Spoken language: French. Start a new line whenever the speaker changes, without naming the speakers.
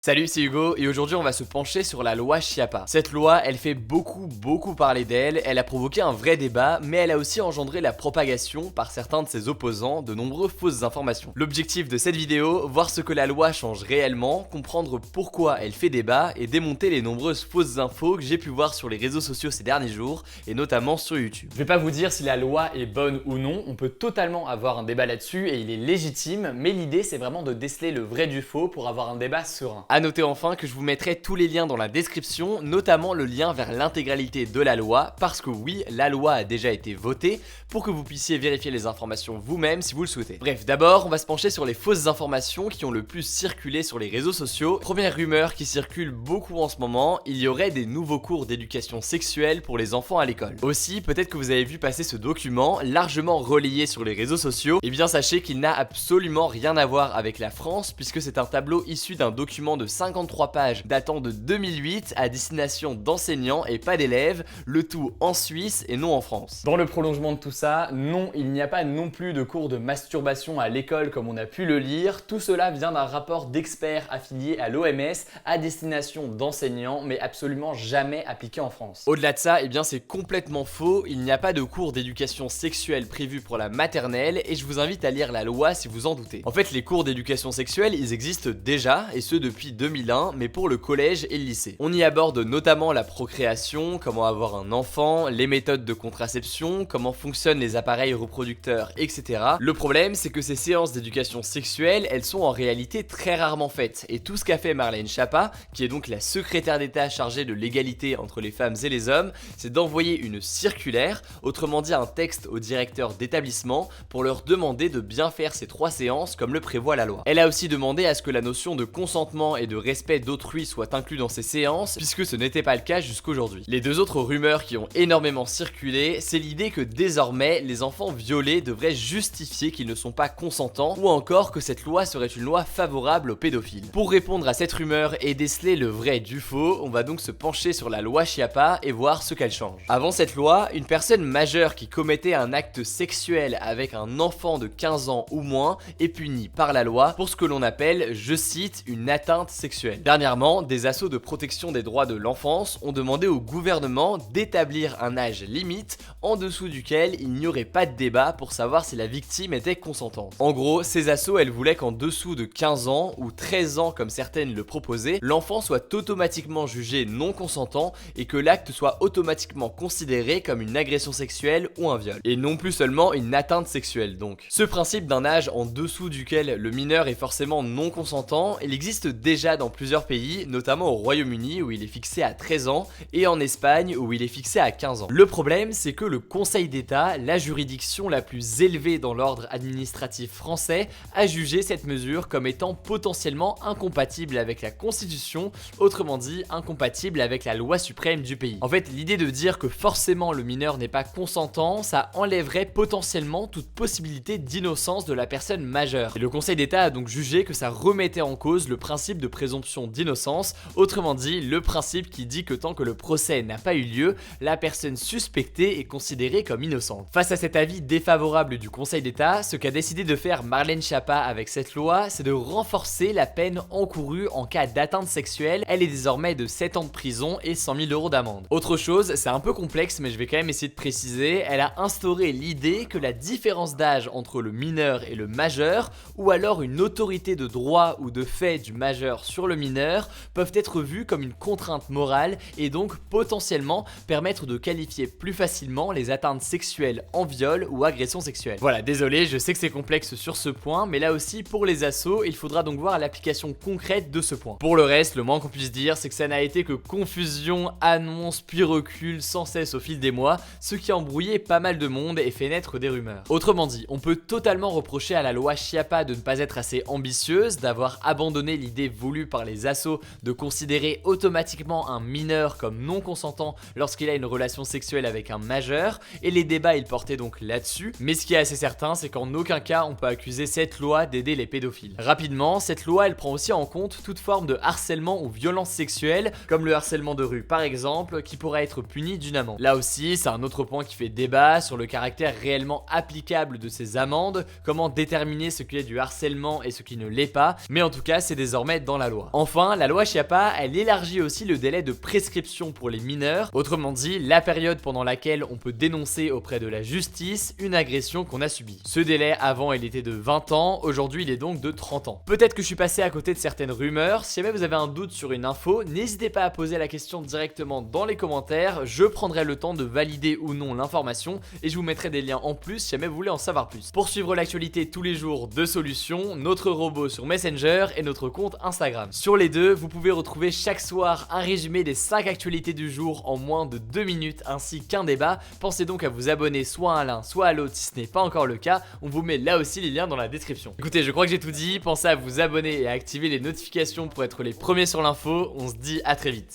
Salut, c'est Hugo et aujourd'hui on va se pencher sur la loi Chiappa. Cette loi, elle fait beaucoup parler d'elle, elle a provoqué un vrai débat, mais elle a aussi engendré la propagation par certains de ses opposants de nombreuses fausses informations. L'objectif de cette vidéo, voir ce que la loi change réellement, comprendre pourquoi elle fait débat et démonter les nombreuses fausses infos que j'ai pu voir sur les réseaux sociaux ces derniers jours et notamment sur YouTube. Je vais pas vous dire si la loi est bonne ou non, on peut totalement avoir un débat là-dessus et il est légitime, mais l'idée c'est vraiment de déceler le vrai du faux pour avoir un débat serein. A noter enfin que je vous mettrai tous les liens dans la description, notamment le lien vers l'intégralité de la loi, parce que oui, la loi a déjà été votée, pour que vous puissiez vérifier les informations vous-même si vous le souhaitez. Bref, d'abord, on va se pencher sur les fausses informations qui ont le plus circulé sur les réseaux sociaux. Première rumeur qui circule beaucoup en ce moment, il y aurait des nouveaux cours d'éducation sexuelle pour les enfants à l'école. Aussi, peut-être que vous avez vu passer ce document, largement relayé sur les réseaux sociaux, et bien sachez qu'il n'a absolument rien à voir avec la France, puisque c'est un tableau issu d'un document de 53 pages datant de 2008 à destination d'enseignants et pas d'élèves, le tout en Suisse et non en France. Dans le prolongement de tout ça, non, il n'y a pas non plus de cours de masturbation à l'école comme on a pu le lire, tout cela vient d'un rapport d'experts affiliés à l'OMS à destination d'enseignants mais absolument jamais appliqué en France. Au-delà de ça, eh bien c'est complètement faux, il n'y a pas de cours d'éducation sexuelle prévu pour la maternelle et je vous invite à lire la loi si vous en doutez. En fait, les cours d'éducation sexuelle, ils existent déjà et ce depuis 2001, mais pour le collège et le lycée. On y aborde notamment la procréation, comment avoir un enfant, les méthodes de contraception, comment fonctionnent les appareils reproducteurs, etc. Le problème, c'est que ces séances d'éducation sexuelle, elles sont en réalité très rarement faites. Et tout ce qu'a fait Marlène Schiappa, qui est donc la secrétaire d'État chargée de l'égalité entre les femmes et les hommes, c'est d'envoyer une circulaire, autrement dit un texte aux directeurs d'établissement, pour leur demander de bien faire ces 3 séances comme le prévoit la loi. Elle a aussi demandé à ce que la notion de consentement et de respect d'autrui soit inclus dans ces séances, puisque ce n'était pas le cas jusqu'aujourd'hui. Les deux autres rumeurs qui ont énormément circulé, c'est l'idée que désormais, les enfants violés devraient justifier qu'ils ne sont pas consentants, ou encore que cette loi serait une loi favorable aux pédophiles. Pour répondre à cette rumeur et déceler le vrai du faux, on va donc se pencher sur la loi Chiappa et voir ce qu'elle change. Avant cette loi, une personne majeure qui commettait un acte sexuel avec un enfant de 15 ans ou moins est punie par la loi pour ce que l'on appelle, je cite, une atteinte sexuelle. Dernièrement, des assos de protection des droits de l'enfance ont demandé au gouvernement d'établir un âge limite en dessous duquel il n'y aurait pas de débat pour savoir si la victime était consentante. En gros, ces assos, elles voulaient qu'en dessous de 15 ans ou 13 ans comme certaines le proposaient, l'enfant soit automatiquement jugé non consentant et que l'acte soit automatiquement considéré comme une agression sexuelle ou un viol. Et non plus seulement une atteinte sexuelle donc. Ce principe d'un âge en dessous duquel le mineur est forcément non consentant, il existe déjà dans plusieurs pays, notamment au Royaume-Uni où il est fixé à 13 ans et en Espagne où il est fixé à 15 ans. Le problème, c'est que le Conseil d'État, la juridiction la plus élevée dans l'ordre administratif français, a jugé cette mesure comme étant potentiellement incompatible avec la Constitution, autrement dit incompatible avec la loi suprême du pays. En fait, l'idée de dire que forcément le mineur n'est pas consentant, ça enlèverait potentiellement toute possibilité d'innocence de la personne majeure. Et le Conseil d'État a donc jugé que ça remettait en cause le principe de présomption d'innocence, autrement dit le principe qui dit que tant que le procès n'a pas eu lieu, la personne suspectée est considérée comme innocente. Face à cet avis défavorable du Conseil d'État, ce qu'a décidé de faire Marlène Schiappa avec cette loi, c'est de renforcer la peine encourue en cas d'atteinte sexuelle. Elle est désormais de 7 ans de prison et 100 000 € d'amende. Autre chose, c'est un peu complexe mais je vais quand même essayer de préciser, elle a instauré l'idée que la différence d'âge entre le mineur et le majeur, ou alors une autorité de droit ou de fait du majeur sur le mineur, peuvent être vues comme une contrainte morale et donc potentiellement permettre de qualifier plus facilement les atteintes sexuelles en viol ou agression sexuelle. Voilà, désolé, je sais que c'est complexe sur ce point, mais là aussi pour les assos, il faudra donc voir l'application concrète de ce point. Pour le reste, le moins qu'on puisse dire, c'est que ça n'a été que confusion, annonce, puis recul sans cesse au fil des mois, ce qui a embrouillé pas mal de monde et fait naître des rumeurs. Autrement dit, on peut totalement reprocher à la loi Chiappa de ne pas être assez ambitieuse, d'avoir abandonné l'idée voulue par les assos de considérer automatiquement un mineur comme non consentant lorsqu'il a une relation sexuelle avec un majeur, et les débats ils portaient donc là-dessus, mais ce qui est assez certain, c'est qu'en aucun cas on peut accuser cette loi d'aider les pédophiles. Rapidement, cette loi elle prend aussi en compte toute forme de harcèlement ou violence sexuelle, comme le harcèlement de rue par exemple, qui pourra être puni d'une amende. Là aussi, c'est un autre point qui fait débat sur le caractère réellement applicable de ces amendes, comment déterminer ce qui est du harcèlement et ce qui ne l'est pas, mais en tout cas c'est désormais dans la loi. Enfin, la loi Schiappa, elle élargit aussi le délai de prescription pour les mineurs, autrement dit, la période pendant laquelle on peut dénoncer auprès de la justice une agression qu'on a subie. Ce délai, avant, il était de 20 ans, aujourd'hui, il est donc de 30 ans. Peut-être que je suis passé à côté de certaines rumeurs, si jamais vous avez un doute sur une info, n'hésitez pas à poser la question directement dans les commentaires, je prendrai le temps de valider ou non l'information et je vous mettrai des liens en plus si jamais vous voulez en savoir plus. Pour suivre l'actualité tous les jours de Solutions, notre robot sur Messenger et notre compte Instagram. Sur les deux, vous pouvez retrouver chaque soir un résumé des 5 actualités du jour en moins de 2 minutes ainsi qu'un débat. Pensez donc à vous abonner soit à l'un soit à l'autre si ce n'est pas encore le cas, on vous met là aussi les liens dans la description. Écoutez, je crois que j'ai tout dit, pensez à vous abonner et à activer les notifications pour être les premiers sur l'info, on se dit à très vite.